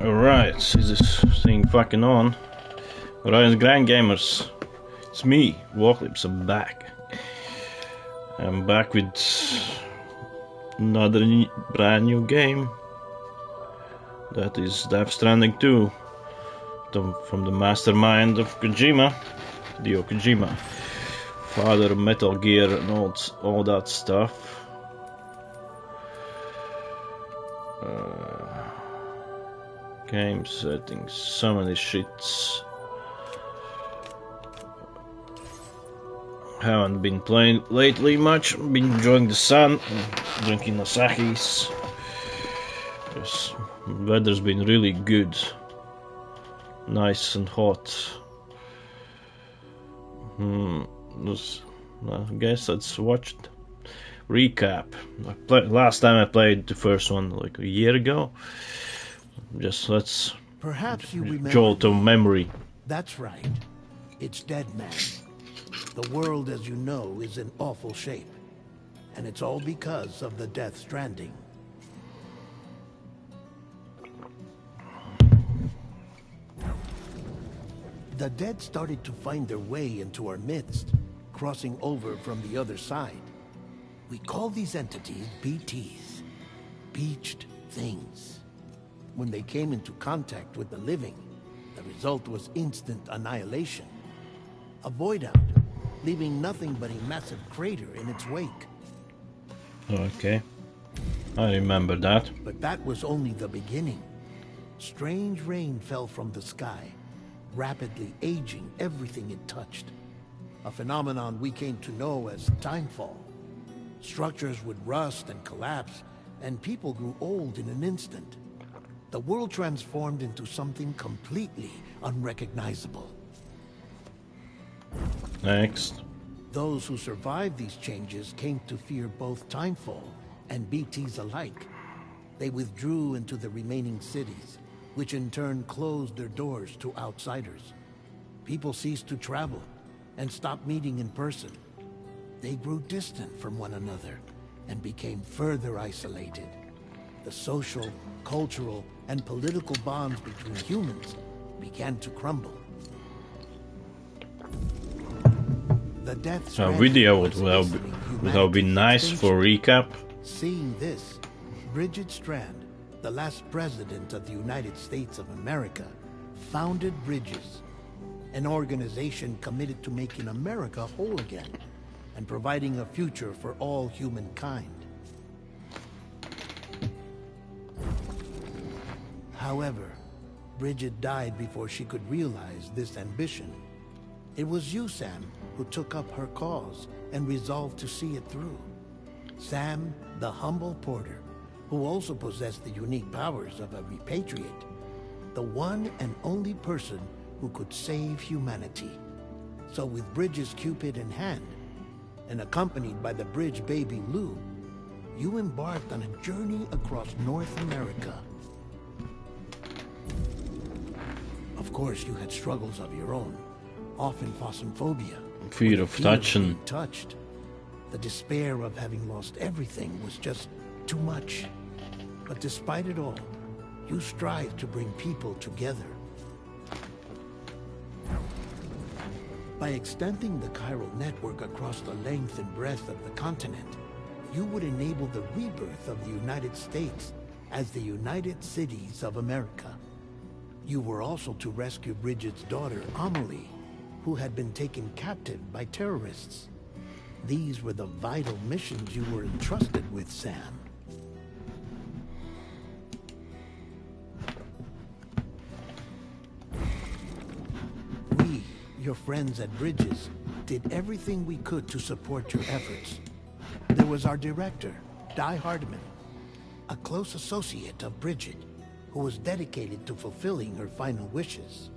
Alright, is this thing fucking on? Rise Grand Gamers. It's me, Evocalypse, I'm back. I'm back with another brand new game. That is Death Stranding 2. From the mastermind of Kojima. Hideo Kojima. Father of Metal Gear and all that stuff. Game settings, so many shits. Haven't been playing lately much, been enjoying the sun, drinking Asahis. The weather's been really good. Nice and hot. I guess let's watch it. Recap. Last time I played the first one like a year ago. Just let's perhaps you remember jolt of memory. That's right. It's Dead Man. The world, as you know, is in awful shape. And it's all because of the Death Stranding. The dead started to find their way into our midst, crossing over from the other side. We call these entities BTs, beached things. When they came into contact with the living, the result was instant annihilation. A void out, leaving nothing but a massive crater in its wake. Okay, I remember that. But that was only the beginning. Strange rain fell from the sky, rapidly aging everything it touched. A phenomenon we came to know as timefall. Structures would rust and collapse, and people grew old in an instant. The world transformed into something completely unrecognizable. Next. Those who survived these changes came to fear both timefall and BTs alike. They withdrew into the remaining cities, which in turn closed their doors to outsiders. People ceased to travel and stopped meeting in person. They grew distant from one another and became further isolated. The social, cultural, and political bonds between humans began to crumble. The Death A video would have been nice for recap. Seeing this, Bridget Strand, the last president of the United States of America, founded Bridges, an organization committed to making America whole again and providing a future for all humankind. However, Bridget died before she could realize this ambition. It was you, Sam, who took up her cause and resolved to see it through. Sam, the humble porter, who also possessed the unique powers of a repatriate, the one and only person who could save humanity. So with Bridges' Cupid in hand, and accompanied by the bridge baby Lou, you embarked on a journey across North America. Of course, you had struggles of your own, often phosmophobia. Fear of touching. Touched. The despair of having lost everything was just too much. But despite it all, you strive to bring people together. By extending the chiral network across the length and breadth of the continent, you would enable the rebirth of the United States as the United Cities of America. You were also to rescue Bridget's daughter, Amelie, who had been taken captive by terrorists. These were the vital missions you were entrusted with, Sam. We, your friends at Bridges, did everything we could to support your efforts. There was our director, Di Hardman, a close associate of Bridget, who was dedicated to fulfilling her final wishes.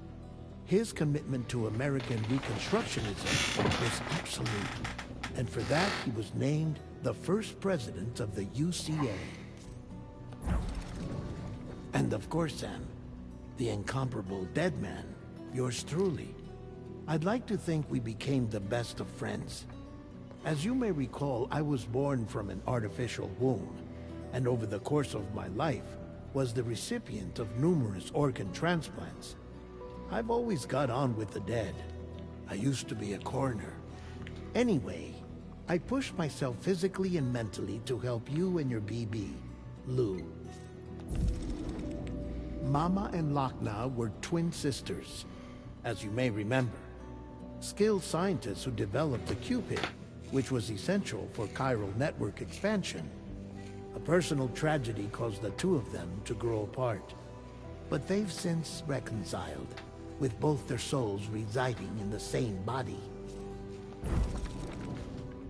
His commitment to American Reconstructionism was absolute, and for that he was named the first president of the UCA. And of course, Sam, the incomparable Dead Man, yours truly. I'd like to think we became the best of friends. As you may recall, I was born from an artificial womb, and over the course of my life, was the recipient of numerous organ transplants. I've always got on with the dead. I used to be a coroner. Anyway, I pushed myself physically and mentally to help you and your BB, Lou. Mama and Lakna were twin sisters, as you may remember. Skilled scientists who developed the Cupid, which was essential for chiral network expansion. A personal tragedy caused the two of them to grow apart. But they've since reconciled, with both their souls residing in the same body.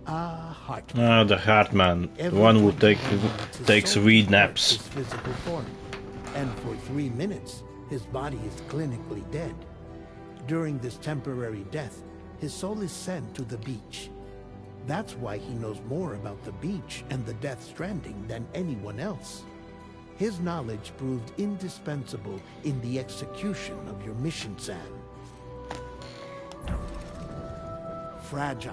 Hartman. Ah, the Hartman, the one who takes weed naps. His physical form, and for 3 minutes, his body is clinically dead. During this temporary death, his soul is sent to the beach. That's why he knows more about the beach and the Death Stranding than anyone else. His knowledge proved indispensable in the execution of your mission, Sam. Fragile.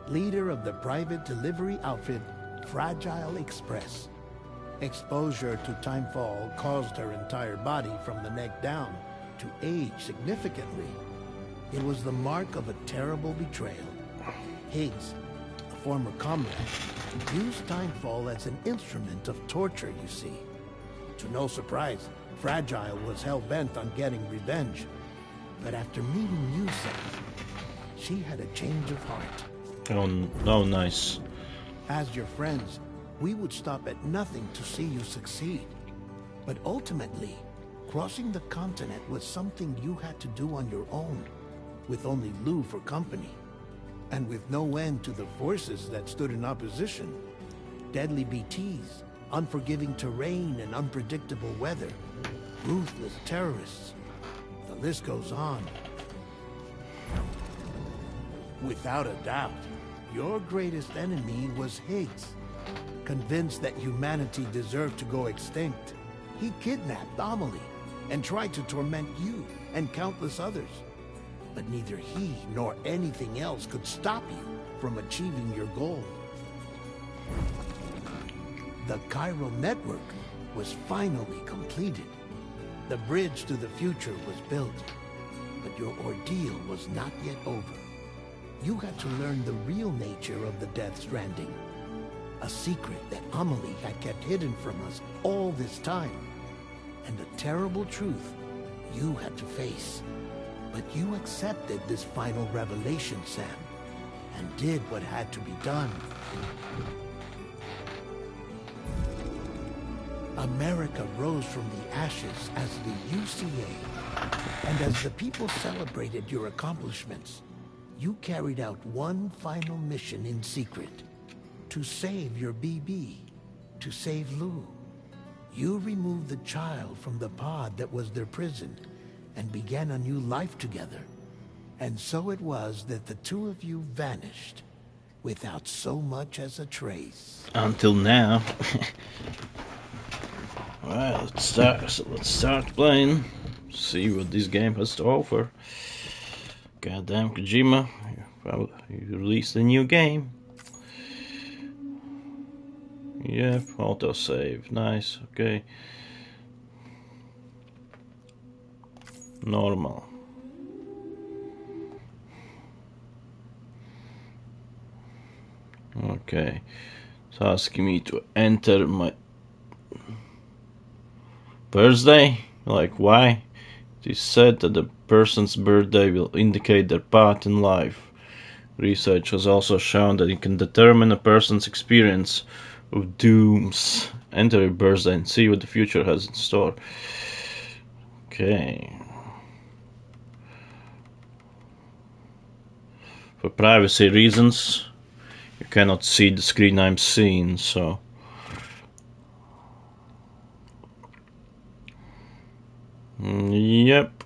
Leader of the private delivery outfit, Fragile Express. Exposure to timefall caused her entire body from the neck down to age significantly. It was the mark of a terrible betrayal. Higgs, a former comrade, used timefall as an instrument of torture, you see. To no surprise, Fragile was hell-bent on getting revenge. But after meeting you, Sam, she had a change of heart. Oh, nice. As your friends, we would stop at nothing to see you succeed. But ultimately, crossing the continent was something you had to do on your own, with only Lou for company. And with no end to the forces that stood in opposition. Deadly BTs, unforgiving terrain and unpredictable weather, ruthless terrorists. The list goes on. Without a doubt, your greatest enemy was Higgs. Convinced that humanity deserved to go extinct, he kidnapped Amelie and tried to torment you and countless others. But neither he nor anything else could stop you from achieving your goal. The chiral network was finally completed. The bridge to the future was built, but your ordeal was not yet over. You had to learn the real nature of the Death Stranding, a secret that Amelie had kept hidden from us all this time, and a terrible truth you had to face. But you accepted this final revelation, Sam, and did what had to be done. America rose from the ashes as the UCA, and as the people celebrated your accomplishments, you carried out one final mission in secret, to save your BB, to save Lou. You removed the child from the pod that was their prison, and began a new life together. And so it was that the two of you vanished, without so much as a trace. Until now. Well, let's start playing. See what this game has to offer. Goddamn Kojima, you released a new game. Yep, autosave, nice, okay. Normal. Okay, it's asking me to enter my birthday. Like, why? It is said that the person's birthday will indicate their path in life. Research has also shown that it can determine a person's experience of dooms. Enter your birthday and see what the future has in store. Okay. For privacy reasons, you cannot see the screen I'm seeing, so... Yep.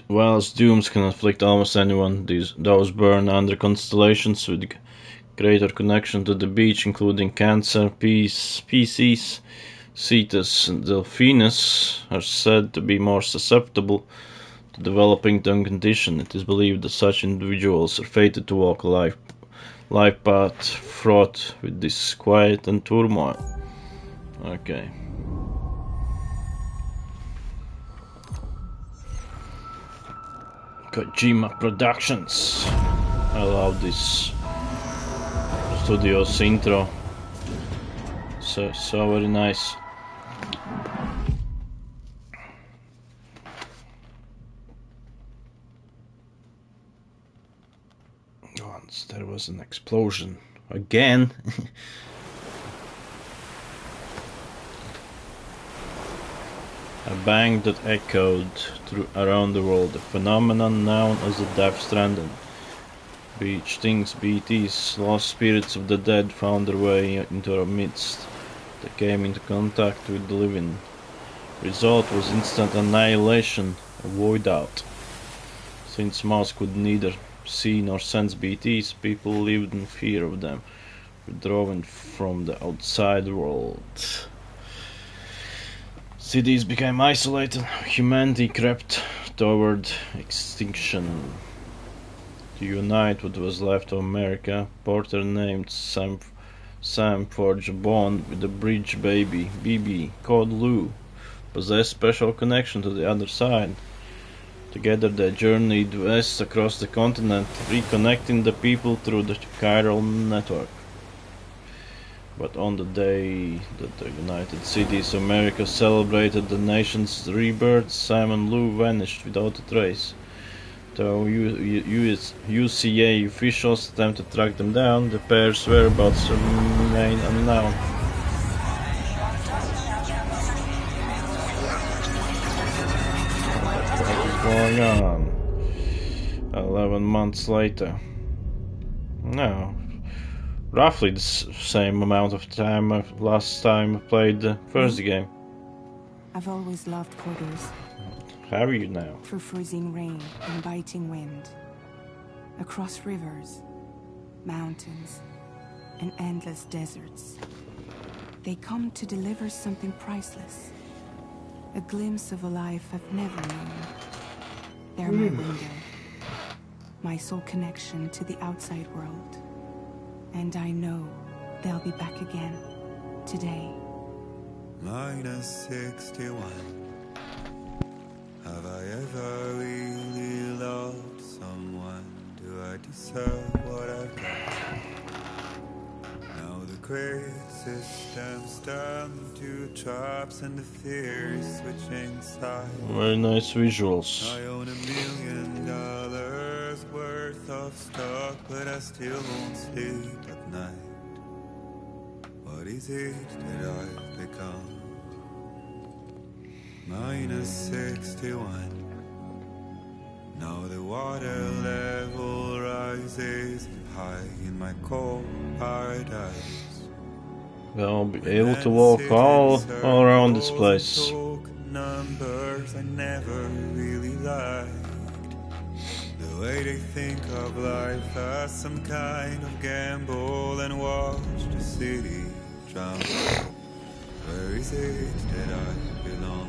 Whilst dooms can afflict almost anyone, those born under constellations with greater connection to the beach, including Cancer, Pisces, Cetus, and Delphinus, are said to be more susceptible to developing the condition. It is believed that such individuals are fated to walk a life life path fraught with disquiet and turmoil. Okay. Kojima Productions. I love this studio's intro. So very nice. Once there was an explosion again. A bang that echoed around the world, a phenomenon known as the Death Stranding. Beach things, BTs, lost spirits of the dead found their way into our midst. They came into contact with the living. Result was instant annihilation, a void out. Since most could neither see nor sense BTs, people lived in fear of them, withdrawn from the outside world. Cities became isolated, humanity crept toward extinction. To unite what was left of America, Porter named Sam forged a bond with the bridge baby, BB, called Lou, possessed special connection to the other side. Together they journeyed west across the continent, reconnecting the people through the chiral network. But on the day that the United Cities of America celebrated the nation's rebirth, Sam and Lou vanished without a trace. Though UCA officials attempted to track them down, the pair's whereabouts remain unknown. What is going on? 11 months later. No. Roughly the same amount of time last time I played the first game. I've always loved corridors. How are you now? Through freezing rain and biting wind. Across rivers, mountains, and endless deserts. They come to deliver something priceless. A glimpse of a life I've never known. They're my window. My sole connection to the outside world. And I know they'll be back again. Today. -61. Have I ever really loved someone? Do I deserve what I've got? Now the great systems turn to traps and the fears switching sides. Very nice visuals. I own $1 million worth of stock, but I still won't sleep at night. What is it that I've become? -61. Now the water level rises high in my cold paradise. I'll be able to walk all around this place. Numbers I never really liked. The way they think of life as some kind of gamble and watch the city drown. Where is it that I belong?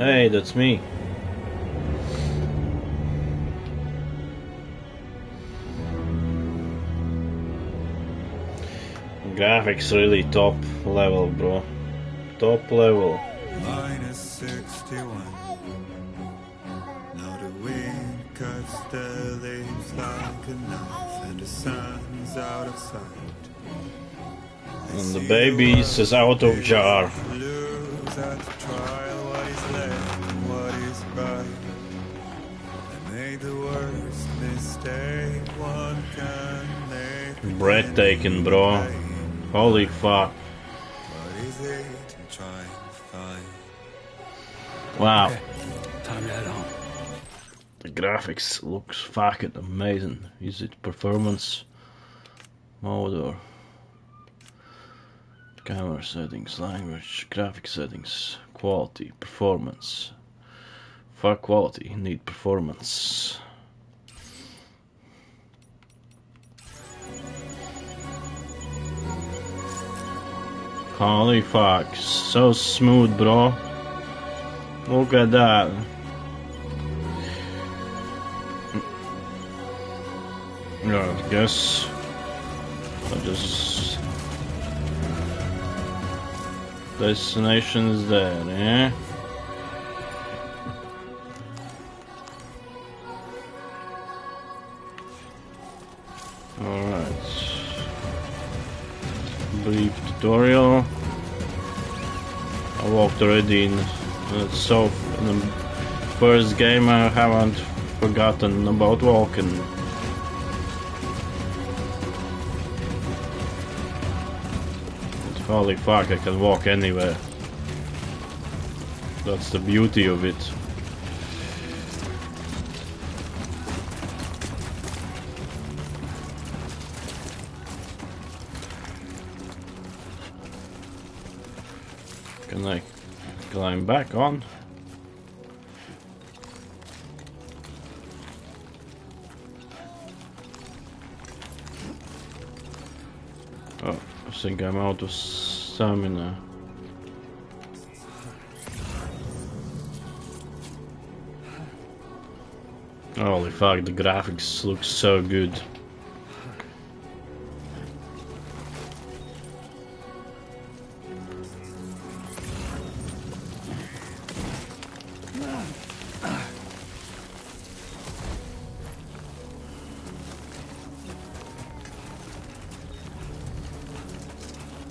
Hey, that's me. Graphics really top level, bro. Top level. -61. Now the wind cuts the leaves like a knife, and the sun's out of sight. And the baby is out of jar. Lose at the trial what is left and what is right. I made the worst mistake one can make. Breathtaking, bro. Holy fuck. What is it I'm trying to find? Wow. Okay, Time to head home. The graphics looks fucking amazing. Is it performance mode or camera settings, language, graphic settings, quality, performance? Fuck quality, need performance. Holy fuck, so smooth, bro. Look at that. Yeah, I guess I'll just destination's there, eh? Alright. Brief tutorial. I walked already in the first game. I haven't forgotten about walking. But holy fuck, I can walk anywhere. That's the beauty of it. Can I climb back on? Oh, I think I'm out of stamina. Holy fuck, the graphics look so good.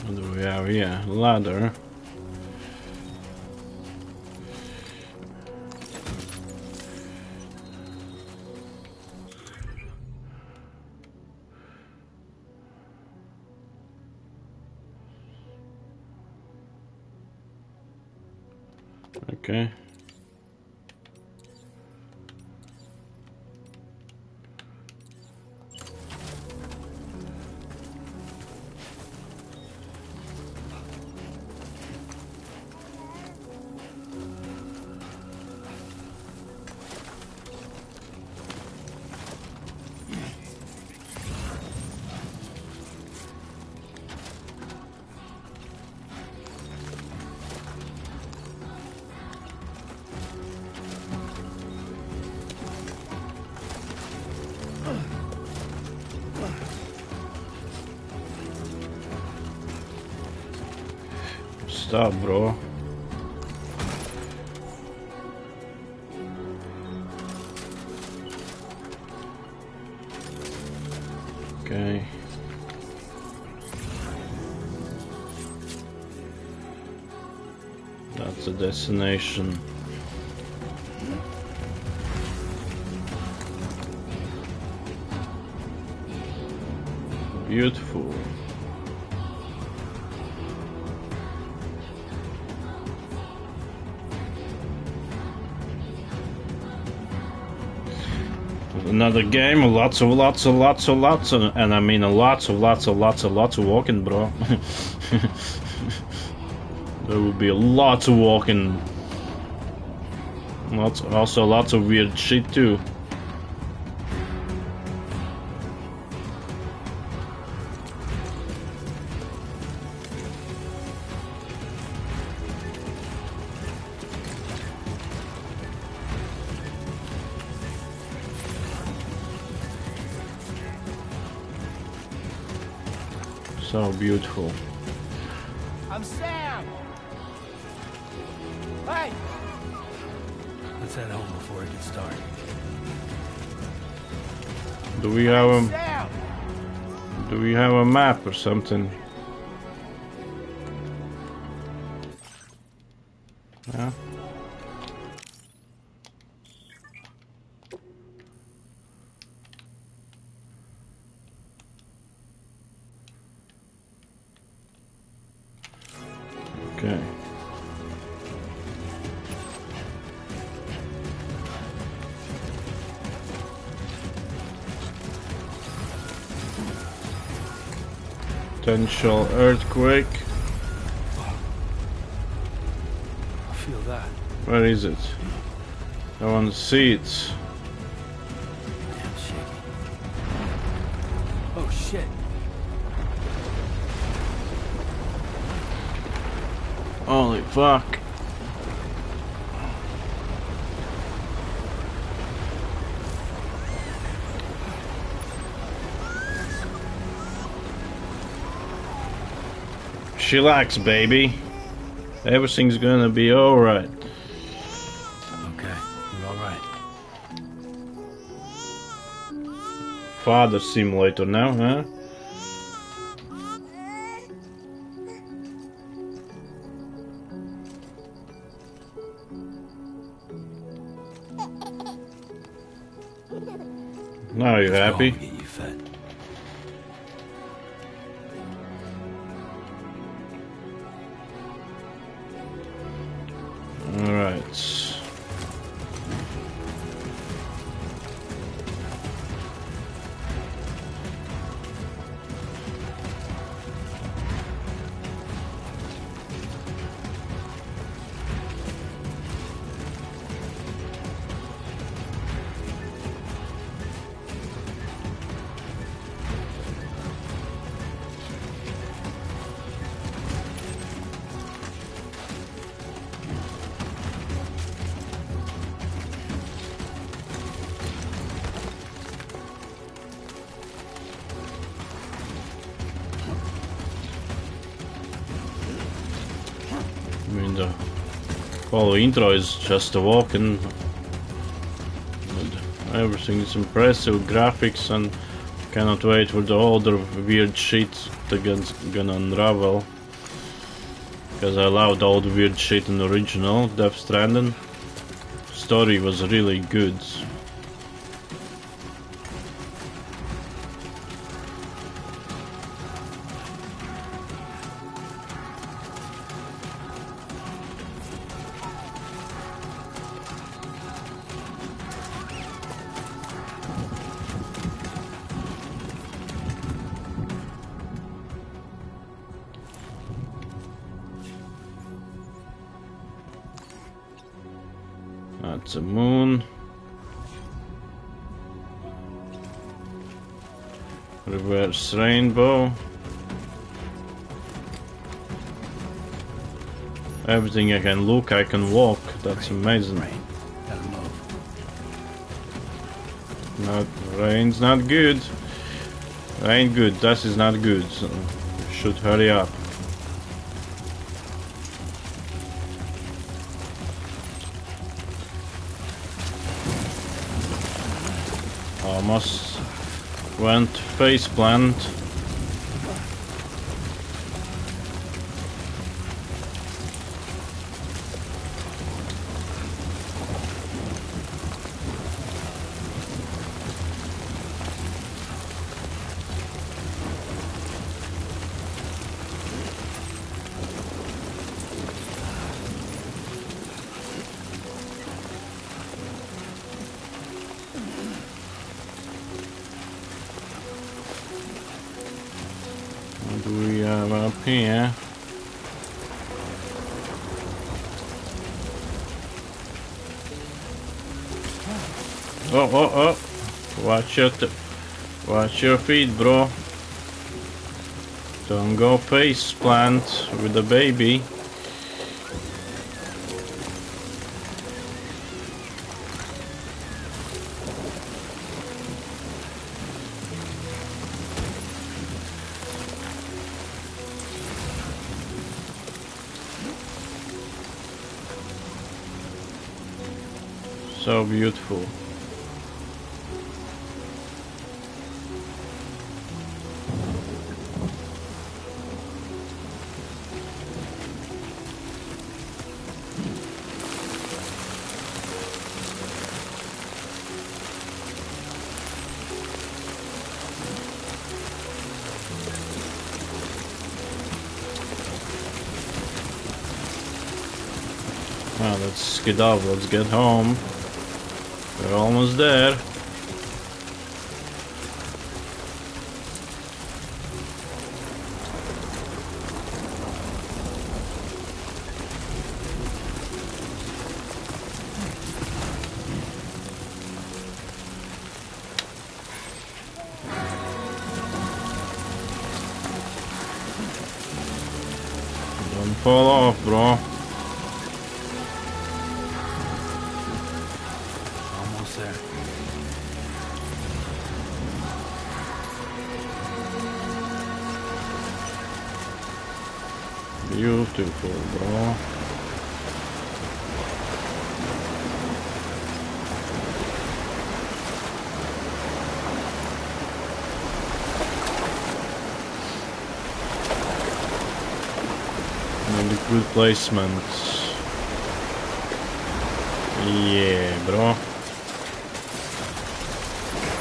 What do we have here? Ladder. Okay. Stop, bro. Okay. That's a destination. Beautiful. Another game, lots of and I mean lots of walking, bro. There will be lots of walking. Also lots of weird shit too. So beautiful. I'm Sam! Hey! Let's head home before it gets dark. Do we have a Sam! Do we have a map or something? Yeah. Okay. Potential earthquake. I feel that. Where is it? I want to see it. Damn shaky. Oh shit. Holy fuck. Chillax, baby. Everything's gonna be alright. Okay, we're alright. Father simulator now, huh? Now you're happy. Get you fed. Alright. I mean, the whole intro is just a walk and everything is impressive, graphics, and cannot wait for the older weird shit to gonna unravel. Because I loved all the weird shit in the original Death Stranding. Story was really good. That's a moon. Reverse rainbow. Everything I can look, I can walk. That's amazing. Rain. Gotta move. Not rain's not good. Rain good. That is not good. So should hurry up. Almost went face plant. What do we have up here? Oh! Watch your feet, bro. Don't go face plant with the baby. So beautiful. Now let's get up, let's get home. We're almost there. fall off, bro. Almost there. Beautiful, bro. Really good placement. Yeah, bro.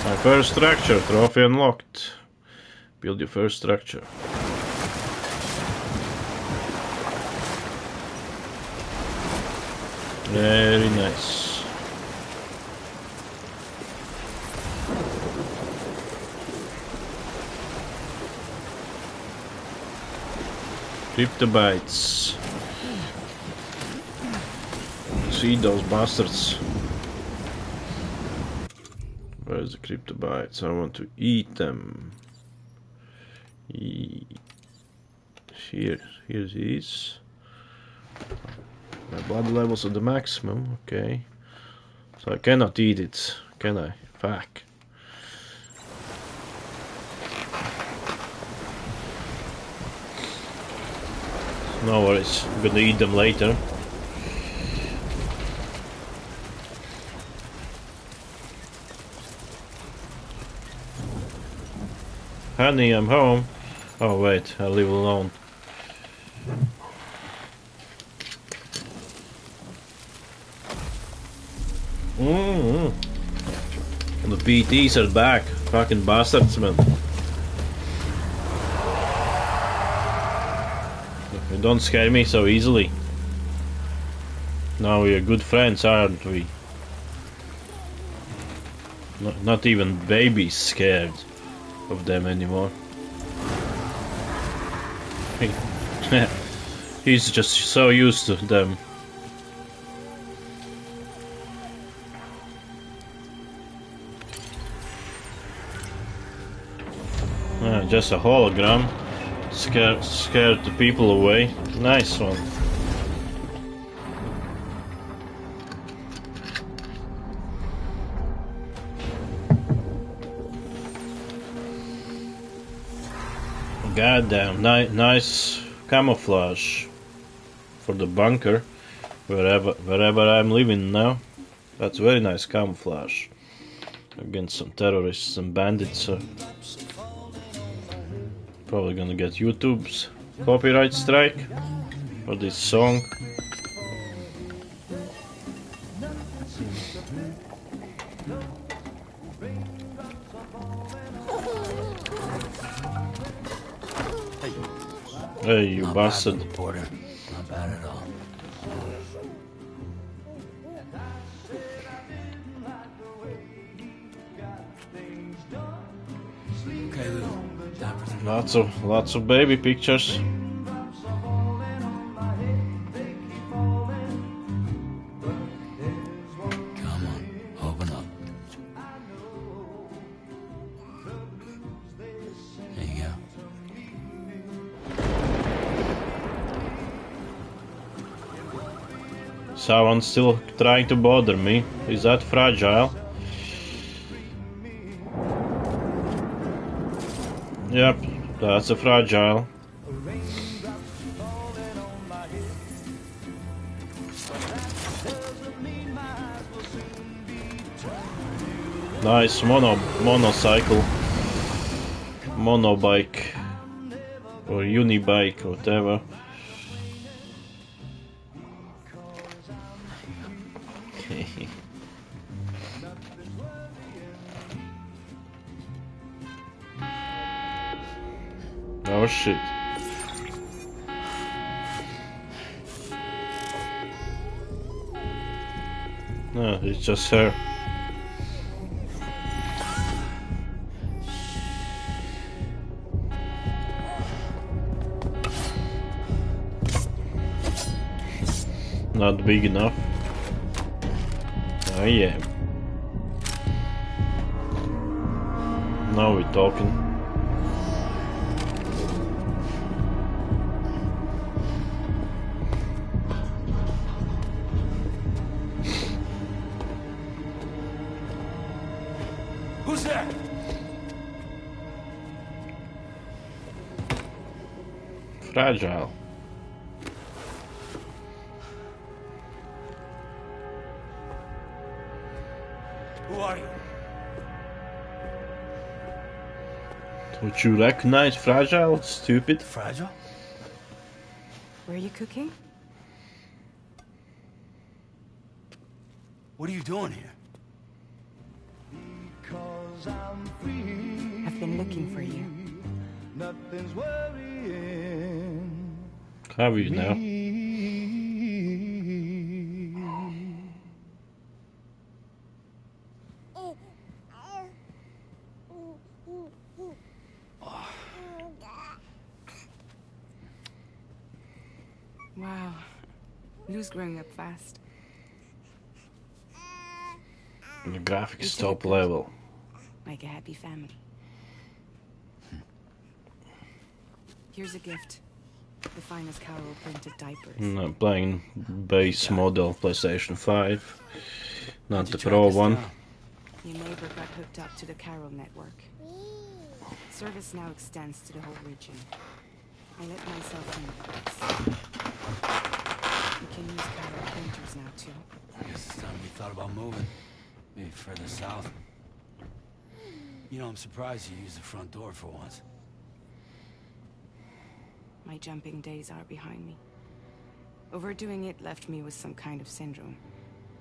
My first structure, trophy unlocked. Build your first structure. Very nice. Cryptobites. See those bastards. Where's the cryptobites? I want to eat them. Here it is. My blood levels are the maximum, okay. So I cannot eat it, can I? Fuck. No worries, I'm gonna eat them later. Honey, I'm home. Oh wait, I live alone. The PTs are back. Fucking bastards, man. You don't scare me so easily. Now we are good friends, aren't we? Not even babies scared of them anymore. He's just so used to them. Just a hologram. Scared the people away. Nice one. Goddamn, nice camouflage for the bunker, wherever I'm living now. That's very nice camouflage against some terrorists and bandits. Probably gonna get YouTube's copyright strike for this song. Hey, you bastard. Porter. Not bad at all. Okay, Lou. Time for some Lots of baby pictures. Come on, open up. There you go. Someone's still trying to bother me. Is that fragile? Yep, that's a fragile. Nice monocycle, monobike, or unibike, whatever. Oh shit. No, it's just her. Not big enough. Oh yeah. Now we're talking. Who's there? Fragile. Who are you? Don't you recognize Fragile? Stupid. Fragile? Were you cooking? What are you doing here? I've been looking for you. Nothing's worrying How are you now? me. Wow. Lou's growing up fast. The graphics It's top good. level. Like a happy family. Here's a gift. The finest Carol printed diapers. I'm playing base model PlayStation 5. Not How'd the you track Pro us one. down? Your neighbor got hooked up to the Carol network. Service now extends to the whole region. I let myself in the place. You can use Carol printers now too. I guess it's time we thought about moving. Maybe further south. You know, I'm surprised you used the front door for once. My jumping days are behind me. Overdoing it left me with some kind of syndrome.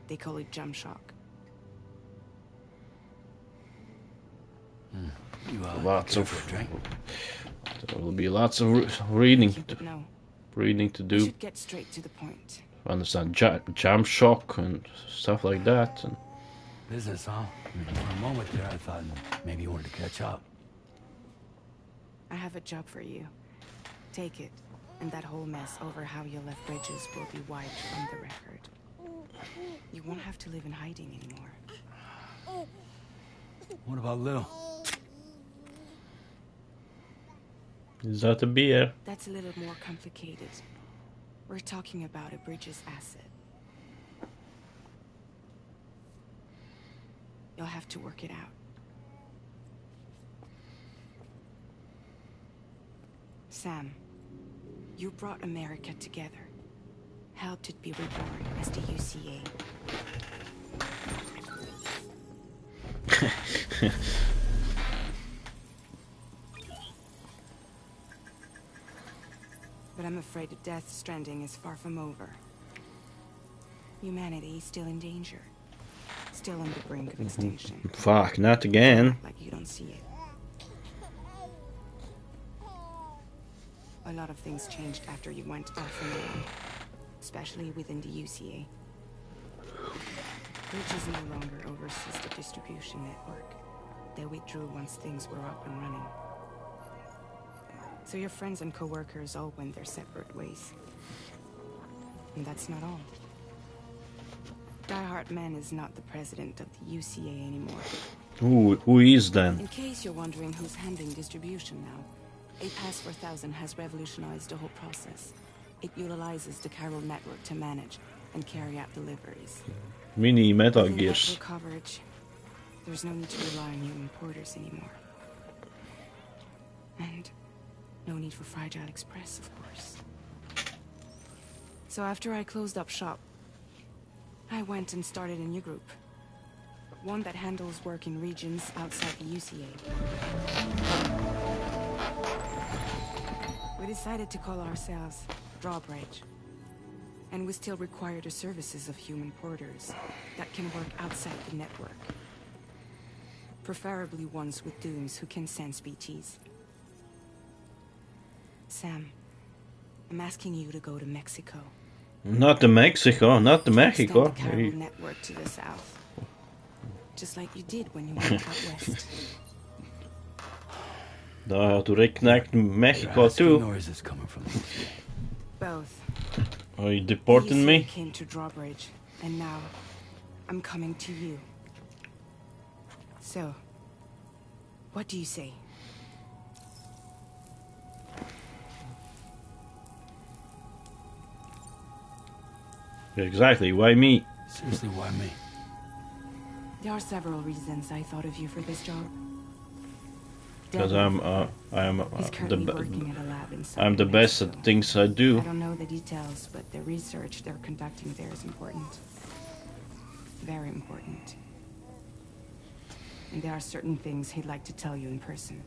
They call it jump shock. You, Lots care of for a drink? There will be lots of reading No, to we do. should get straight to the point. Understand jam shock and stuff like that. And Business, huh? I mean, for a moment there, I thought maybe you wanted to catch up. I have a job for you. Take it, and that whole mess over how you left bridges will be wiped from the record. You won't have to live in hiding anymore. What about Lou? is that a beer? That's a little more complicated. We're talking about a bridges asset. You'll have to work it out. Sam, you brought America together. Helped it be reborn as the UCA. But I'm afraid that Death Stranding is far from over. Humanity is still in danger. Still on the brink of extinction. Fuck, not again. Like you don't see it. A lot of things changed after you went off and on, especially within the UCA. Bridges no longer oversees the distribution network. They withdrew once things were up and running. So your friends and co-workers all went their separate ways. And that's not all. Die Hard Man is not the president of the UCA anymore. Who is then? In case you're wondering who's handling distribution now, A Pass 4000 has revolutionized the whole process. It utilizes the Carol network to manage and carry out deliveries. Mini Metal Within Gears. network coverage, there's no need to rely on human porters anymore. And no need for Fragile Express, of course. So after I closed up shop, I went and started a new group. One that handles work in regions outside the UCA. We decided to call ourselves Drawbridge. And we still require the services of human porters that can work outside the network. Preferably ones with dooms who can sense BTs. Sam, I'm asking you to go to Mexico. Not to Mexico, not to Mexico. Extend the Carol network to the south. Just like you did when you went out west. Now I have to reconnect Mexico There too. noises coming from the Both. Are you deporting You me? came to Drawbridge, and now I'm coming to you. So, what do you say? Exactly, why me? Seriously, why me? There are several reasons I thought of you for this job. Because I'm He's currently working at a lab in I'm the southern best Mexico. at things I do. I don't know the details, but the research they're conducting there is important. Very important. And there are certain things he'd like to tell you in person.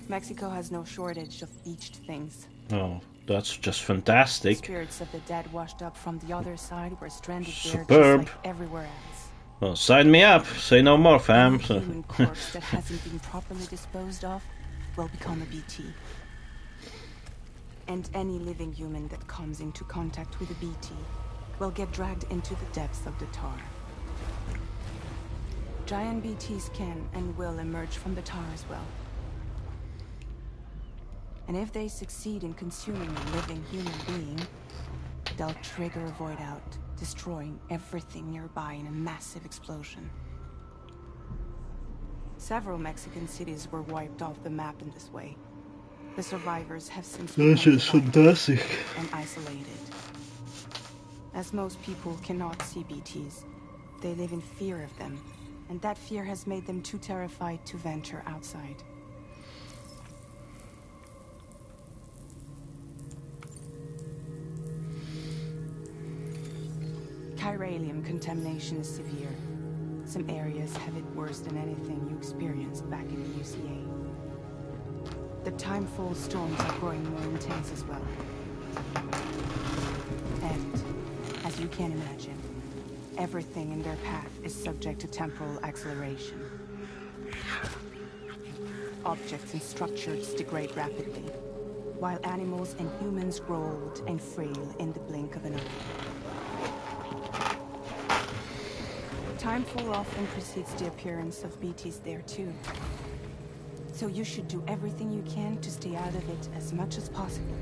Mexico has no shortage of beached things. Oh, that's just fantastic. Spirits of the dead washed up from the other side were stranded there Superb. just like everywhere else. Well, sign me up. Say no more, fam. Any human corpse that hasn't been properly disposed of will become a BT. And any living human that comes into contact with a BT will get dragged into the depths of the tar. Giant BTs can and will emerge from the tar as well. And if they succeed in consuming a living human being, they'll trigger a void out, destroying everything nearby in a massive explosion. Several Mexican cities were wiped off the map in this way. The survivors have since become divided fantastic. and isolated. As most people cannot see BTs, they live in fear of them, and that fear has made them too terrified to venture outside. Chiralium contamination is severe. Some areas have it worse than anything you experienced back in the UCA. The timefall storms are growing more intense as well. And, as you can imagine, everything in their path is subject to temporal acceleration. Objects and structures degrade rapidly, while animals and humans grow old and frail in the blink of an eye. Timefall often precedes the appearance of BTs there too. So you should do everything you can to stay out of it as much as possible.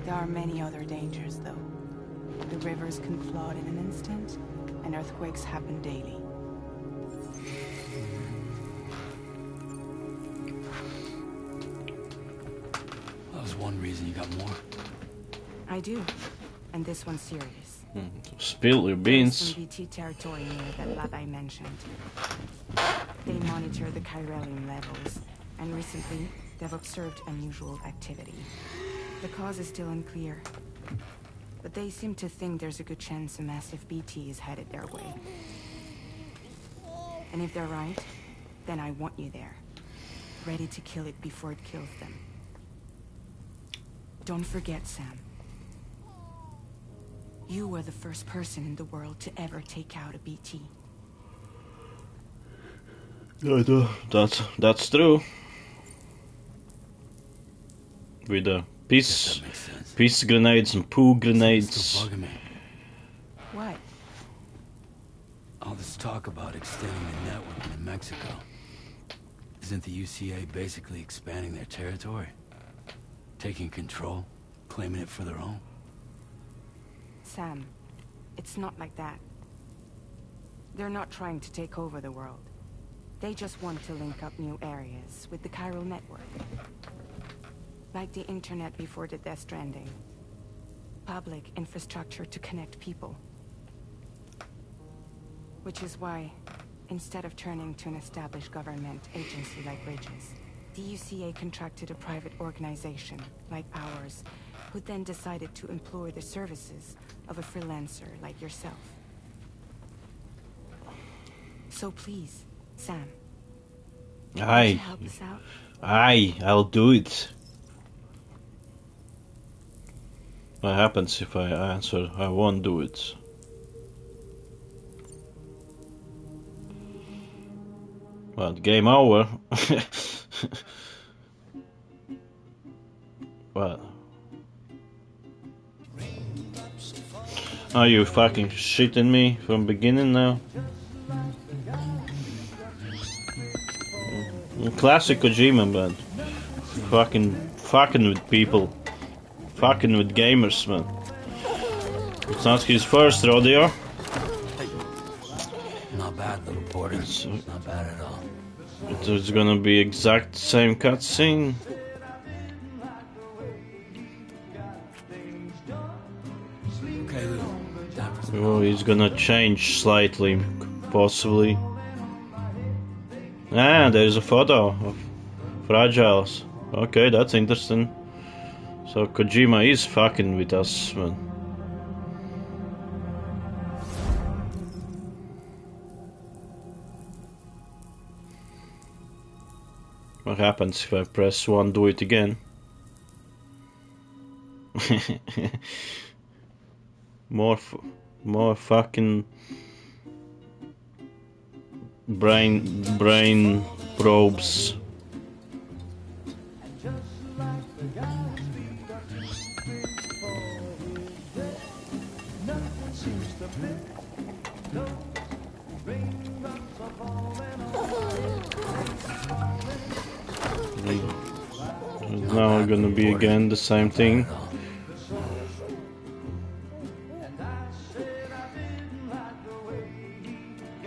There are many other dangers though. The rivers can flood in an instant, and earthquakes happen daily. That was one reason you got more. I do, and this one's serious. Spill your There's beans. some BT territory near that lab I mentioned. They monitor the chiralium levels, and recently they've observed unusual activity. The cause is still unclear, but they seem to think there's a good chance a massive BT is headed their way. And if they're right, then I want you there, ready to kill it before it kills them. Don't forget, Sam. You were the first person in the world to ever take out a BT. That's true. With the peace grenades and poo It's grenades. still bugging me. What? All this talk about extending the network into Mexico. Isn't the UCA basically expanding their territory? Taking control? Claiming it for their own? Sam, it's not like that. They're not trying to take over the world. They just want to link up new areas with the chiral network. Like the internet before the Death Stranding. Public infrastructure to connect people. Which is why, instead of turning to an established government agency like Bridges, the UCA contracted a private organization, like ours, who then decided to employ the services of a freelancer like yourself. So please, Sam, won't you Aye, help us out? aye, I'll do it. What happens if I answer I won't do it? Well, game over. What? Are you fucking shitting me from beginning now? Classic Kojima, man. Fucking with people. Fucking with gamers, man. It's not his first rodeo. Not bad, little porter. Not bad at all. It's gonna be exact same cutscene. Oh, he's gonna change slightly, possibly. Ah, there's a photo of Fragiles. Okay, that's interesting. So Kojima is fucking with us, man. What happens if I press 1, do it again? more fucking brain probes. It's now gonna be again the same thing.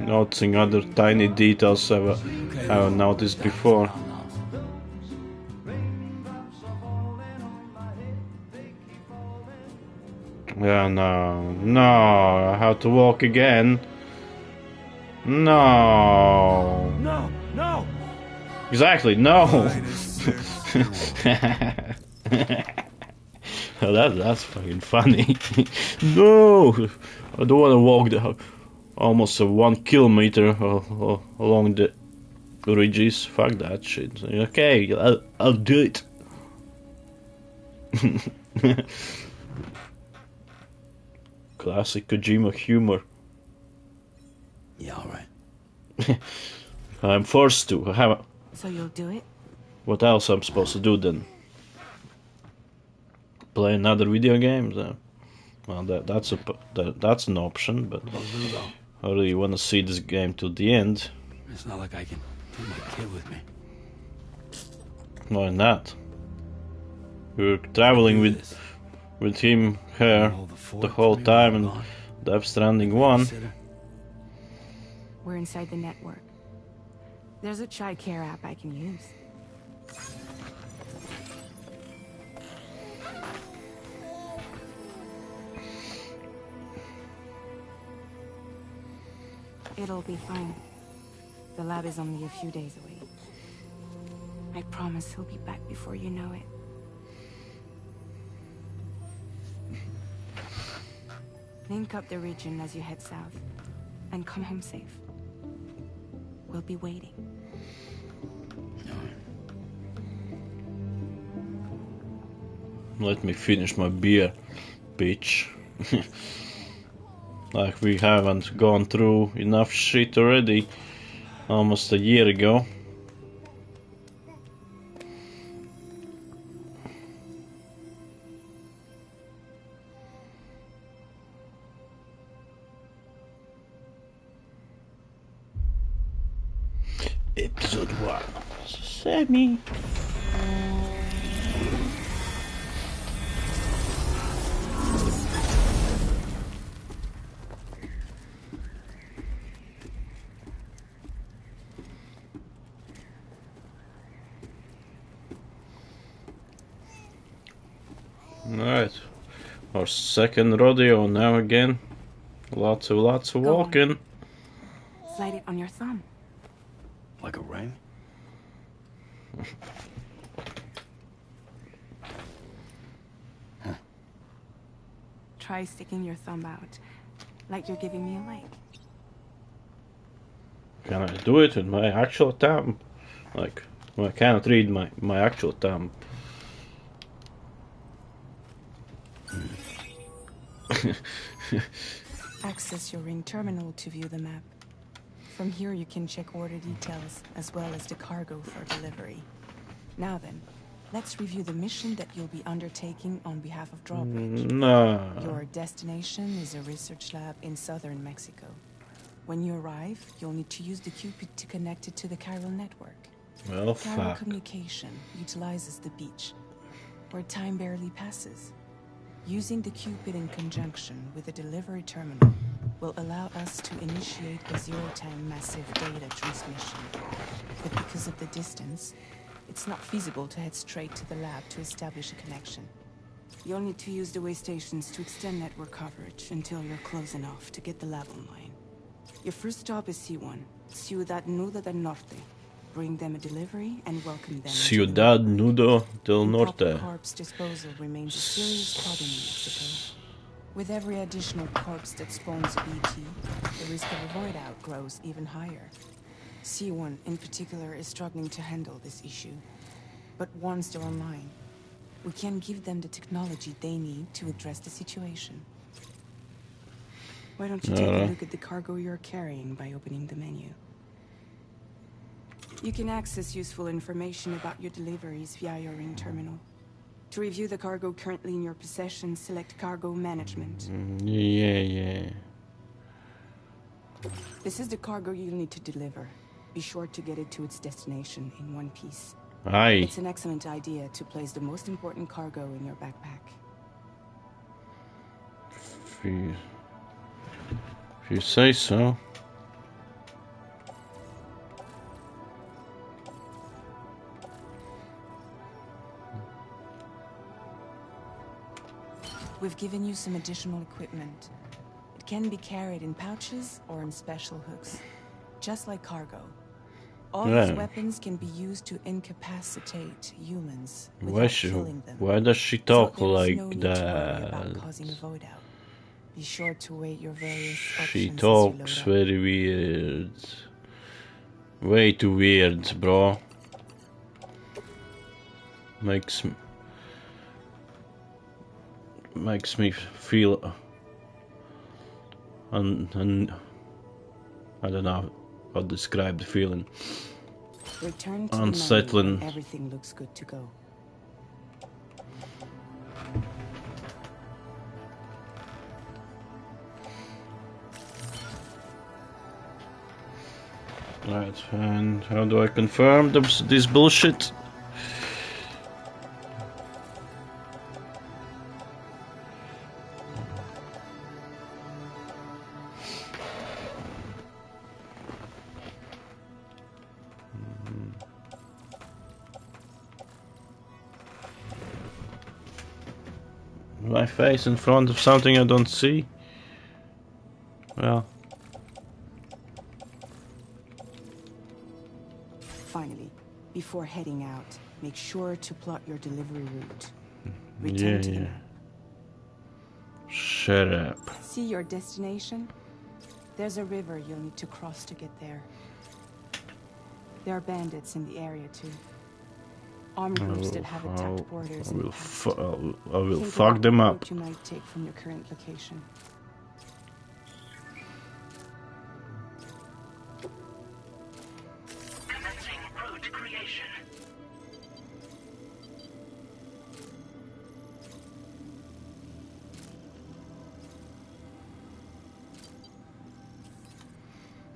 Noticing other tiny details I haven't noticed before. Yeah, no, I have to walk again. No. No! Exactly, no. That's fucking funny. No, I don't want to walk almost 1 kilometer along the ridges. Fuck that shit. Okay, I'll do it. Classic Kojima humor. Yeah, alright. I'm forced to. So you'll do it? What else I'm supposed to do then? Play another video game? Well, that's an option, but I really want to see this game to the end. It's not like I can take my kid with me. Why not? We're traveling with him here the whole time in Death Stranding 1. We're inside the network. There's a child care app I can use. It'll be fine. The lab is only a few days away. I promise he'll be back before you know it. Link up the region as you head south, and come home safe. We'll be waiting. Let me finish my beer, bitch. Like we haven't gone through enough shit already. Almost a year ago. Episode 1. Sammy. Alright, our second rodeo now again. Lots of walking. Slide it on your thumb. Like a ring? Try sticking your thumb out, like you're giving me a like. Can I do it with my actual thumb? Like, well, I cannot read my actual thumb. Access your ring terminal to view the map. From here you can check order details, as well as the cargo for delivery. Now then, let's review the mission that you'll be undertaking on behalf of Drawbridge. No. Your destination is a research lab in southern Mexico. When you arrive, you'll need to use the Cupid to connect it to the chiral network. Well, Chiral fuck. communication utilizes the beach, where time barely passes. Using the Cupid in conjunction with the delivery terminal will allow us to initiate a zero-time massive data transmission. But because of the distance, it's not feasible to head straight to the lab to establish a connection. You'll need to use the way stations to extend network coverage until you're close enough to get the lab online. Your first stop is C1, Ciudad Nuda del Norte. Bring them a delivery and welcome them. Ciudad Nudo del Norte. Improper corpse disposal remains a serious problem in Mexico. With every additional corpse that spawns a BT, the risk of a void out grows even higher. C1 in particular is struggling to handle this issue. But once they're online, we can give them the technology they need to address the situation. Why don't you take a look at the cargo you're carrying by opening the menu? You can access useful information about your deliveries via your ring terminal. To review the cargo currently in your possession, select Cargo Management. Yeah. This is the cargo you'll need to deliver. Be sure to get it to its destination in one piece. Aye. It's an excellent idea to place the most important cargo in your backpack. If you say so. We've given you some additional equipment. It can be carried in pouches or in special hooks, just like cargo. All these weapons can be used to incapacitate humans without killing them. Why does she talk so like no need that? to worry about causing a void out. Be sure to weigh your various She options talks as you load up. very weird. Way too weird, bro. Makes me feel I don't know how to describe the feeling. Return to Unsettling. the menu when everything looks good to go. Right, and how do I confirm this bullshit? My face in front of something I don't see? Well. Finally, before heading out, make sure to plot your delivery route. Return to the map. Shut up. See your destination? There's a river you'll need to cross to get there. There are bandits in the area too. Armed groups that have attacked borders in the past. I will Think fuck about them what up. route you might take from your current location. Commencing route creation.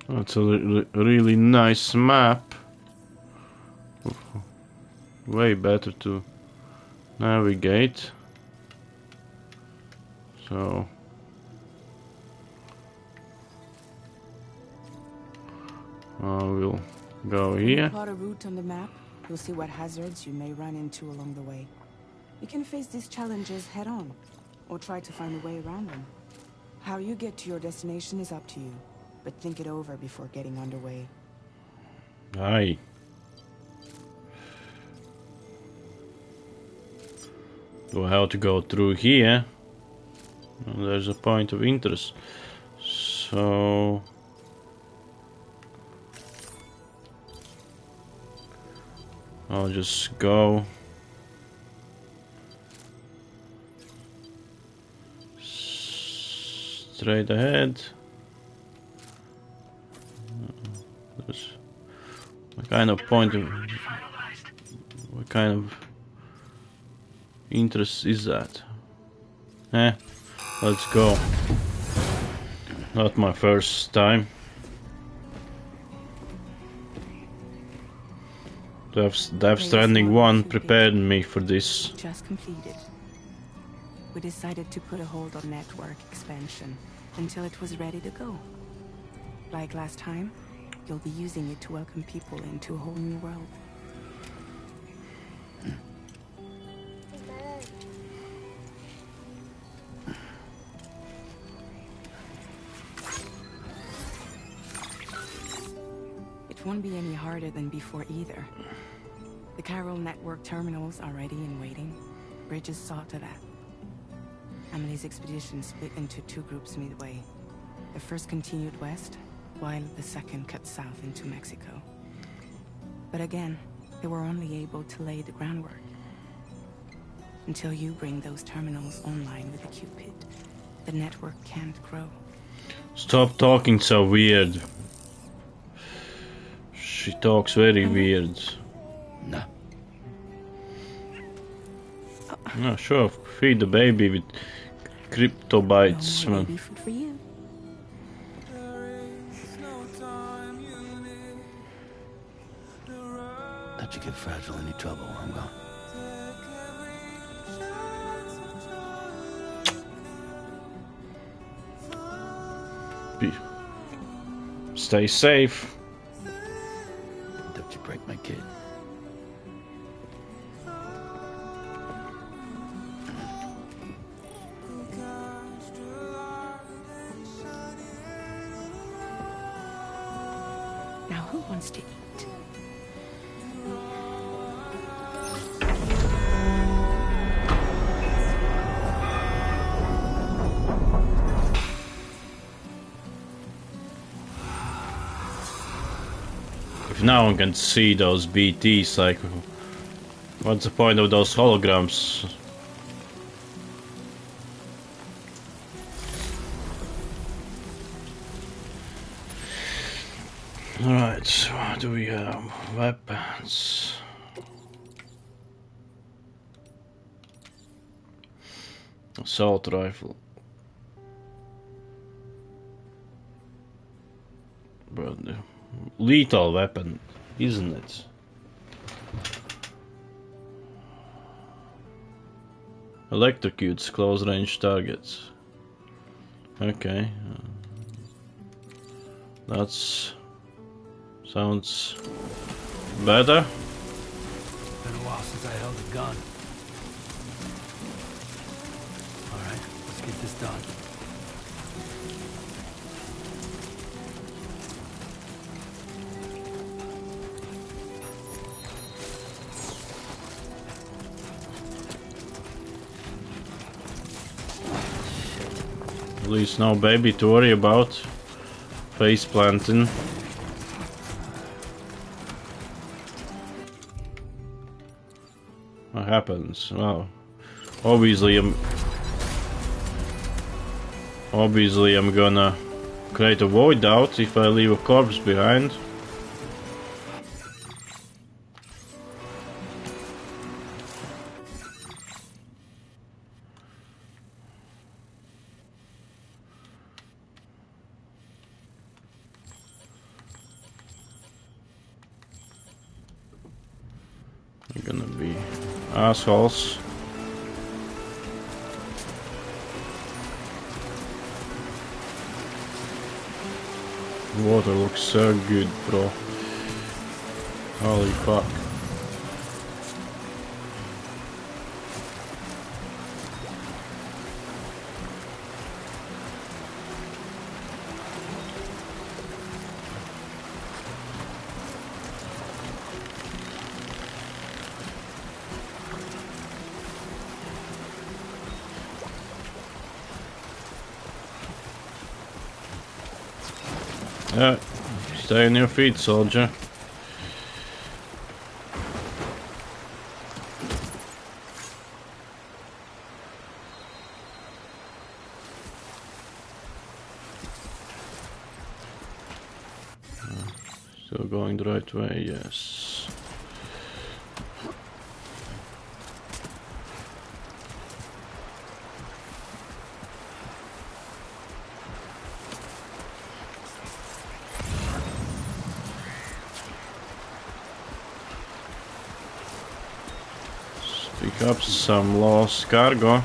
That's a really nice map. Way better to navigate. So I will go When you here. plot a route on the map, you'll see what hazards you may run into along the way. You can face these challenges head on, or try to find a way around them. How you get to your destination is up to you, but think it over before getting underway. Aye. Do I have to go through here? Well, there's a point of interest. So I'll just go straight ahead. There's what kind of point of what kind of interest is that? Let's go. Not my first time. Death Stranding 1 prepared me for this. Just completed. We decided to put a hold on network expansion until it was ready to go. Like last time, you'll be using it to welcome people into a whole new world. quieter than before either. The Carol network terminals are ready and waiting. Bridges saw to that. Emily's expedition split into two groups midway. The first continued west, while the second cut south into Mexico. But again, they were only able to lay the groundwork. Until you bring those terminals online with the Cupid, the network can't grow. Stop talking so weird. She talks very weird. No. No, sure, feed the baby with crypto bites, No more man. baby food for you. Let you get fragile any trouble, I'm gone. Stay safe. Don't you break my kid. Now who wants to eat? If no one can see those BTs, like, what's the point of those holograms? Alright, so what do we have? Weapons. Assault rifle. But lethal weapon, isn't it? Electrocutes close range targets. Okay. That's sounds better. Been a while since I held a gun. Alright, let's get this done. At least no baby to worry about. Face planting. What happens? Well, obviously I'm gonna create a void out if I leave a corpse behind. They're gonna be assholes. Water looks so good, bro. Holy fuck. Yeah, stay on your feet, soldier. Still going the right way, yes. Pick up some lost cargo.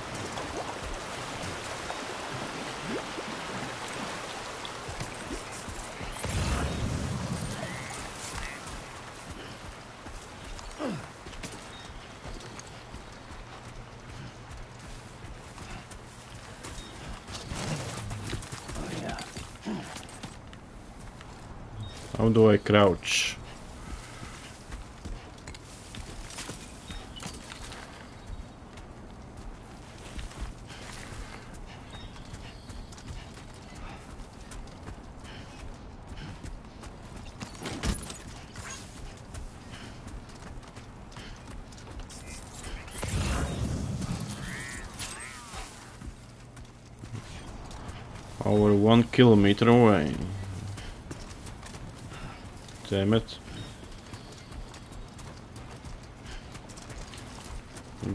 How do I crouch? Over 1 kilometer away. Damn it.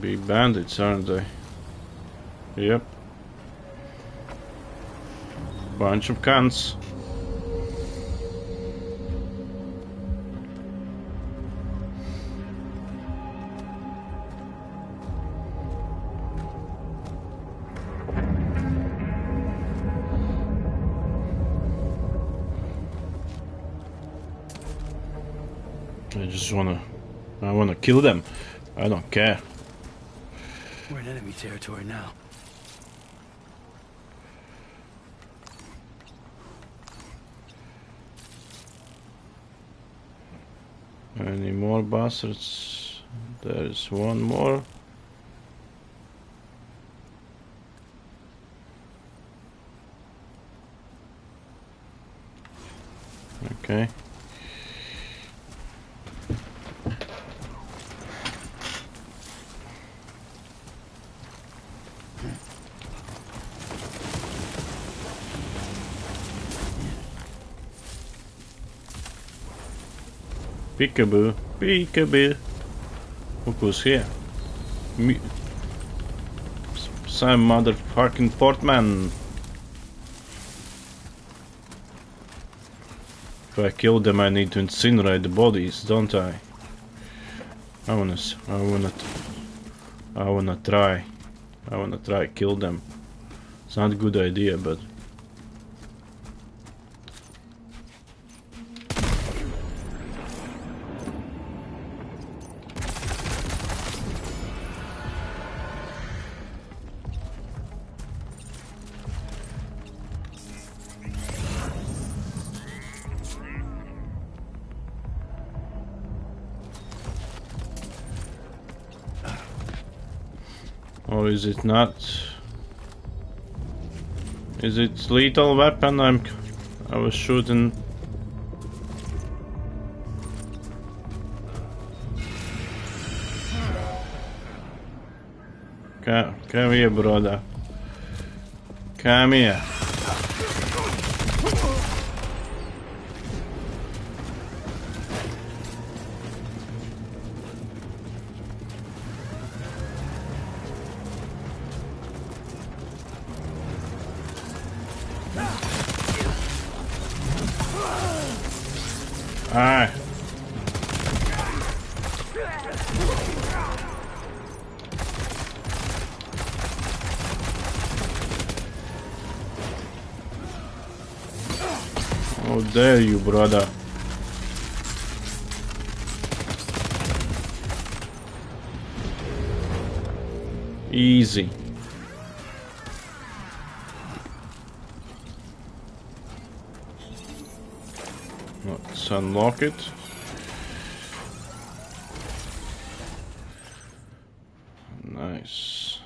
Be bandits, aren't they? Yep. Bunch of cunts. I wanna kill them. I don't care. We're in enemy territory now. Any more bastards? There's one more. Okay. Peekaboo, peekaboo. Look who's here. Some motherfucking Portman. If I kill them, I need to incinerate the bodies, don't I? I wanna try kill them. It's not a good idea, but. Or is it not? Is it lethal weapon? I was shooting. Come here, brother. Come here. Aye. How dare you, brother? Easy. Let's unlock it. Nice.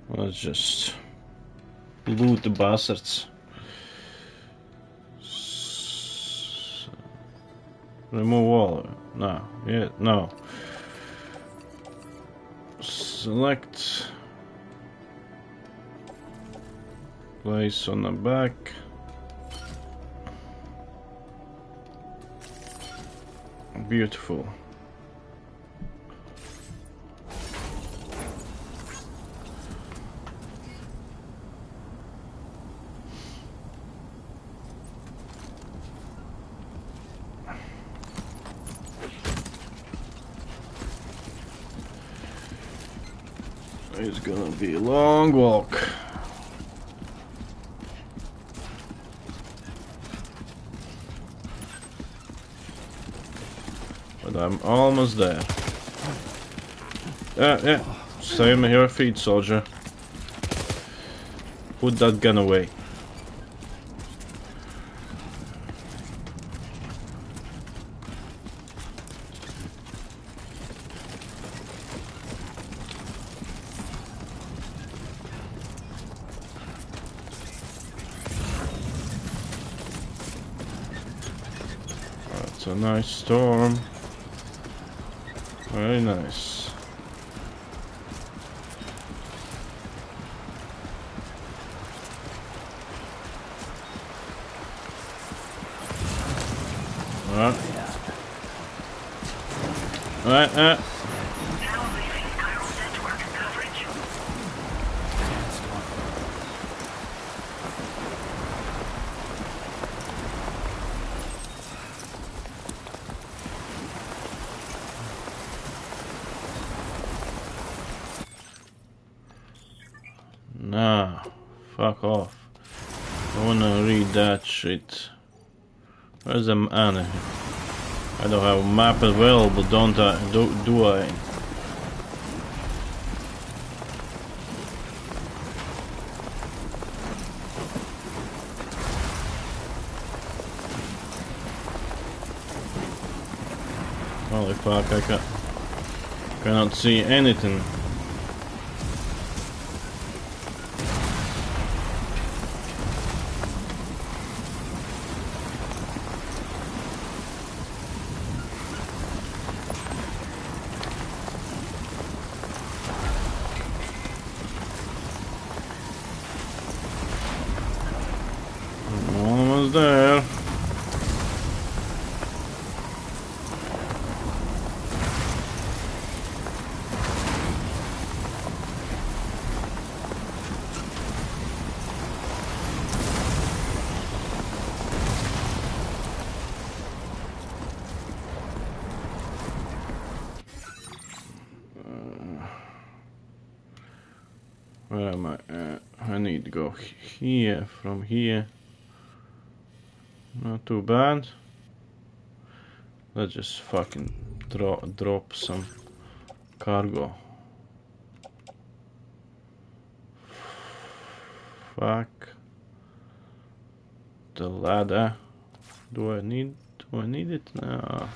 Let's just loot the bastards. Remove all. No. Yeah. No. Select. Place on the back. Beautiful. It's gonna be a long walk. But I'm almost there. Yeah. Stay on your feet, soldier. Put that gun away. It's a nice storm. Very nice. Right. Now leaving chiral network coverage. Nah, fuck off. I wanna read that shit. Where's the man? I don't have a map as well, but don't I? Do I? Holy fuck! I cannot see anything. Almost there. Where am I? I need to go here, from here. Not too bad. Let's just fucking drop some cargo. Fuck. The ladder. Do I need it? No.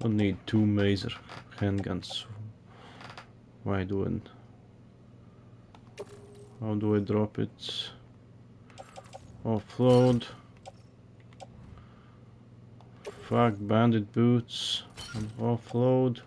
Don't need 2 laser handguns. Why do it? How do I drop it? Offload. Fuck, bandit boots. And offload.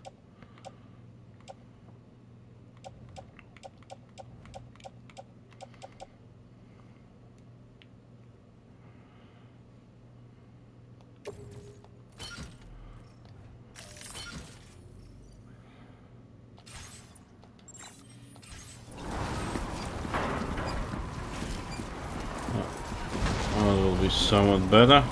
Will be somewhat better.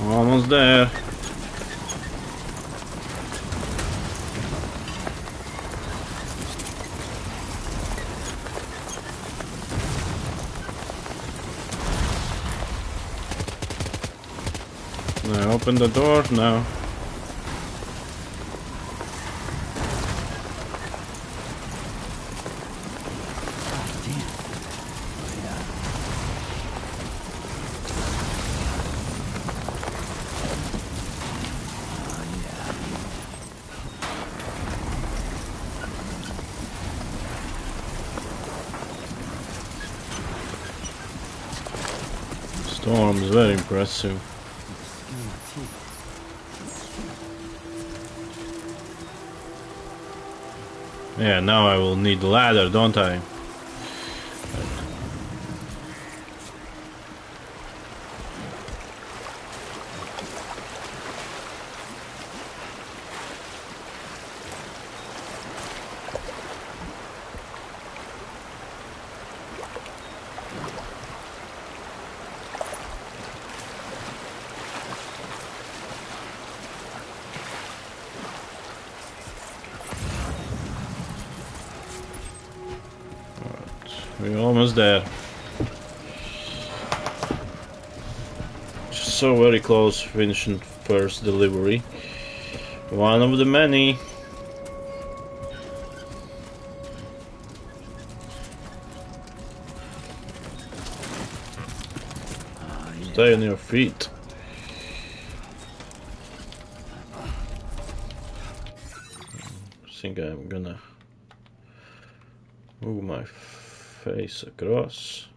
Almost there. Now open the door now. Storm is very impressive. Yeah, now I will need the ladder, don't I? We're almost there. so very close finishing first delivery. One of the many. Stay on your feet. I think I'm gonna move my face across.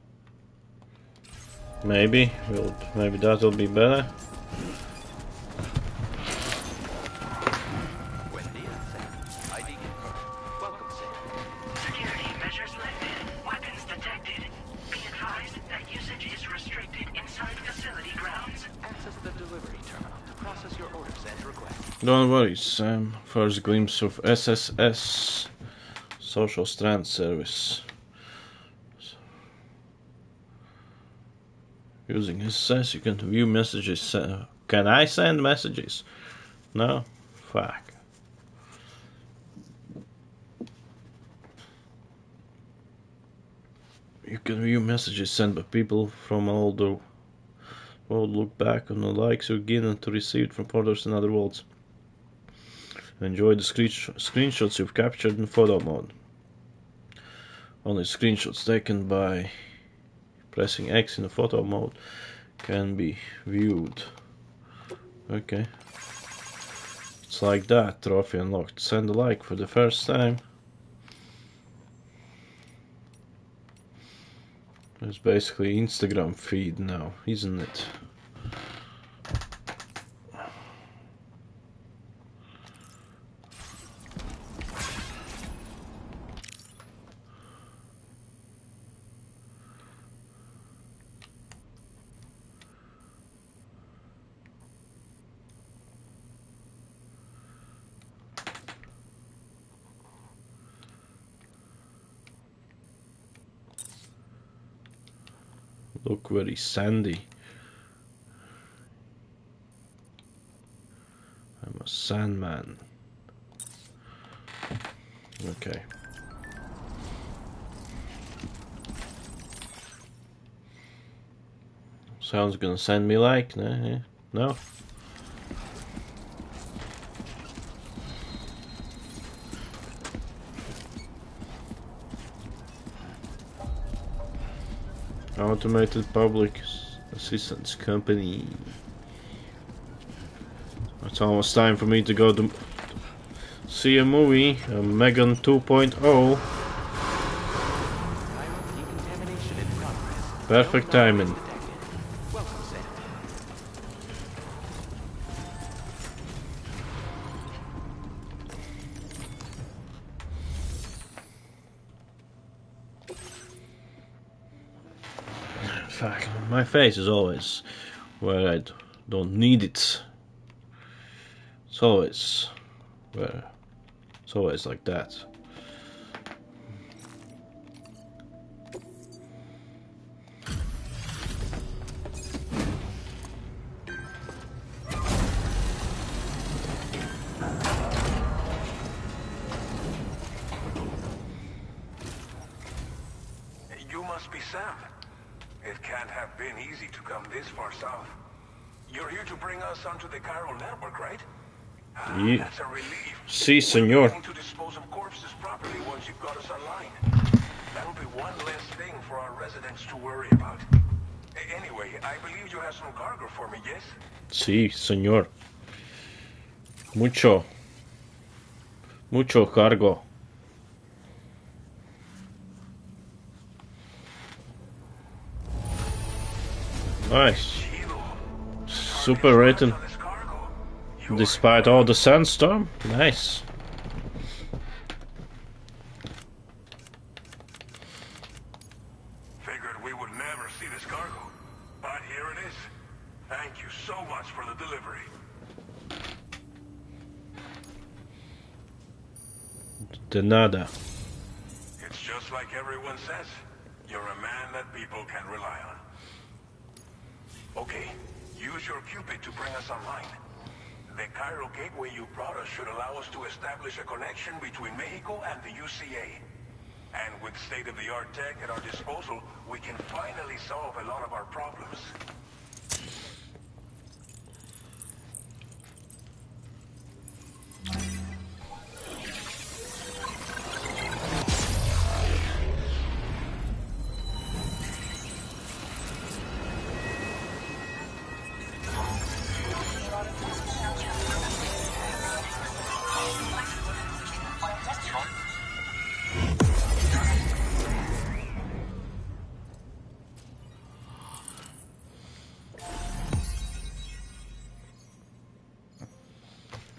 Maybe that'll be better. Security measures lifted. Weapons detected. Be advised that usage is restricted inside facility grounds. Access the delivery terminal to process your orders and requests. Don't worry, Sam. First glimpse of SSS, Social Strand Service. Using SSS, you can view messages. Can I send messages? No? Fuck. You can view messages sent by people from all the world. Look back on the likes you gained to received from portals in other worlds. Enjoy the screenshots you've captured in photo mode. Only screenshots taken by pressing X in the photo mode can be viewed. Okay. It's like that. Trophy unlocked. Send a like for the first time. It's basically Instagram feed now, isn't it? Look very sandy. I'm a sandman. Okay. Sounds gonna send me like, no? No? Automated public assistance company. It's almost time for me to go to see a movie, Megan 2.0. Perfect timing. Fuck, my face is always where I don't need it. It's always where it's always like that. You must be Sam. It can't have been easy to come this far south. You're here to bring us onto the chiral network, right? Yeah. That's a relief. Si, senor. We're to dispose of corpses properly once you've got us online. That'll be one less thing for our residents to worry about. Anyway, I believe you have some cargo for me, yes? Sí, señor. Mucho cargo. Nice. Super rated. Despite all the sandstorm. Nice. Figured we would never see this cargo. But here it is. Thank you so much for the delivery. De nada. It's just like everyone says. You're a man that people can rely on. Okay, use your Cupid to bring us online. The chiral gateway you brought us should allow us to establish a connection between Mexico and the UCA. And with state-of-the-art tech at our disposal, we can finally solve a lot of our problems.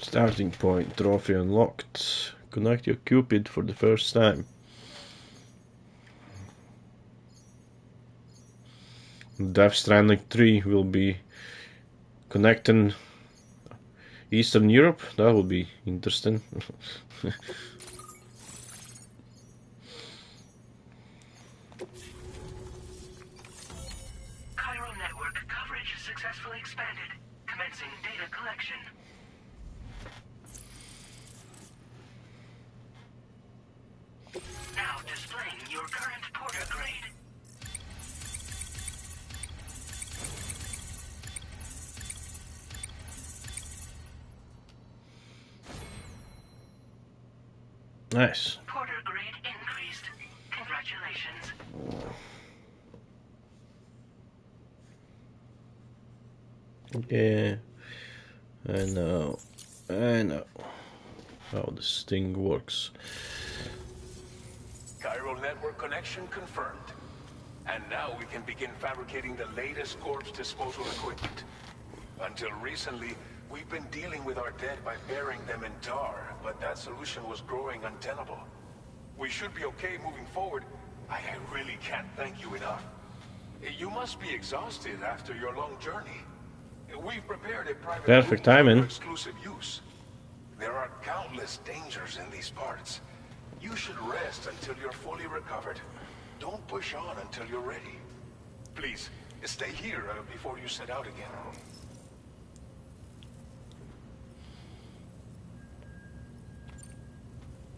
Starting point, trophy unlocked. Connect your Cupid for the first time. Death Stranding 3 will be connecting Eastern Europe. That will be interesting. Chiral network coverage successfully expanded. Commencing data collection. Now displaying your current porter grade. Nice. Porter grade increased. Congratulations. Yeah, I know how this thing works. Chiral network connection confirmed. And now we can begin fabricating the latest corpse disposal equipment. Until recently, we've been dealing with our dead by burying them in tar, but that solution was growing untenable. We should be okay moving forward. I really can't thank you enough. You must be exhausted after your long journey. We've prepared a private Perfect room for timing. your exclusive use. There are countless dangers in these parts. You should rest until you're fully recovered. Don't push on until you're ready. Please, stay here before you set out again.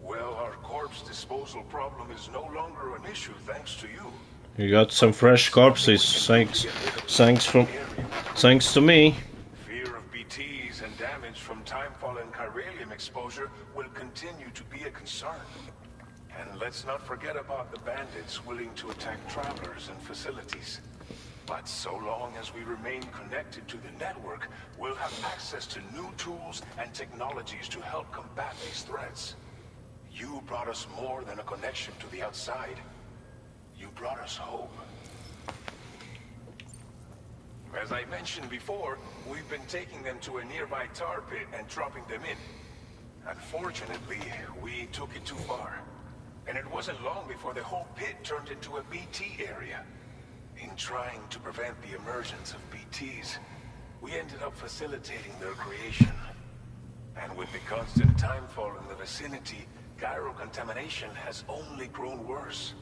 Well, our corpse disposal problem is no longer an issue thanks to you. You got some fresh corpses, thanks to me. Fear of BTs and damage from timefall and chiralium exposure will continue to be a concern. And let's not forget about the bandits willing to attack travelers and facilities. But so long as we remain connected to the network, we'll have access to new tools and technologies to help combat these threats. You brought us more than a connection to the outside. You brought us hope. As I mentioned before, we've been taking them to a nearby tar pit and dropping them in. Unfortunately, we took it too far. And it wasn't long before the whole pit turned into a BT area. In trying to prevent the emergence of BTs, we ended up facilitating their creation. And with the constant timefall in the vicinity, chiral contamination has only grown worse.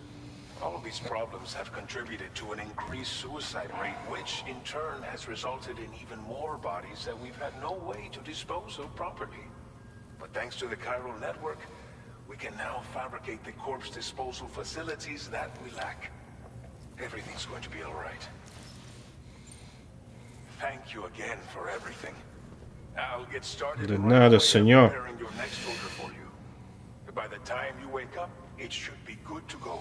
All these problems have contributed to an increased suicide rate, which in turn has resulted in even more bodies that we've had no way to dispose of properly. But thanks to the chiral network, we can now fabricate the corpse disposal facilities that we lack. Everything's going to be all right. Thank you again for everything. I'll get started De right nada, away señor. preparing your next order for you. By the time you wake up, it should be good to go.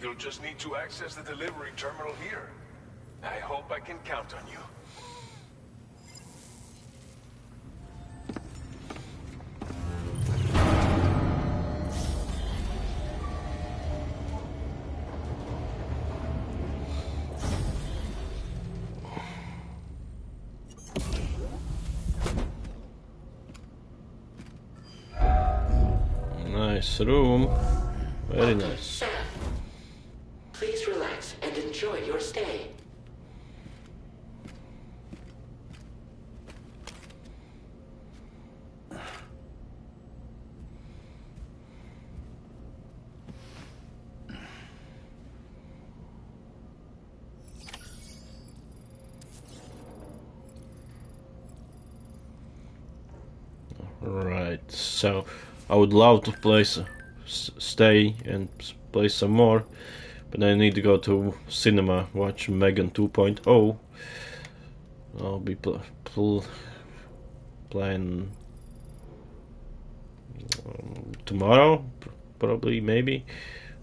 You'll just need to access the delivery terminal here. I hope I can count on you. Nice room. Very nice. Sam, please relax and enjoy your stay. Right, so I would love to stay and play some more, but I need to go to cinema, watch Megan 2.0. I'll be playing tomorrow, probably, maybe,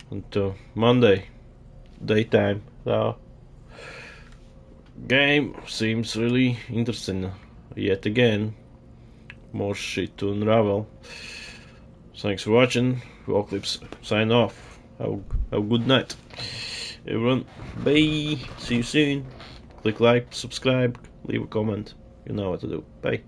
until Monday, daytime. So, game seems really interesting, yet again. More shit to unravel. Thanks for watching. Evocalypse sign off. Have a good night, everyone. Bye. See you soon. Click like, subscribe, leave a comment. You know what to do. Bye.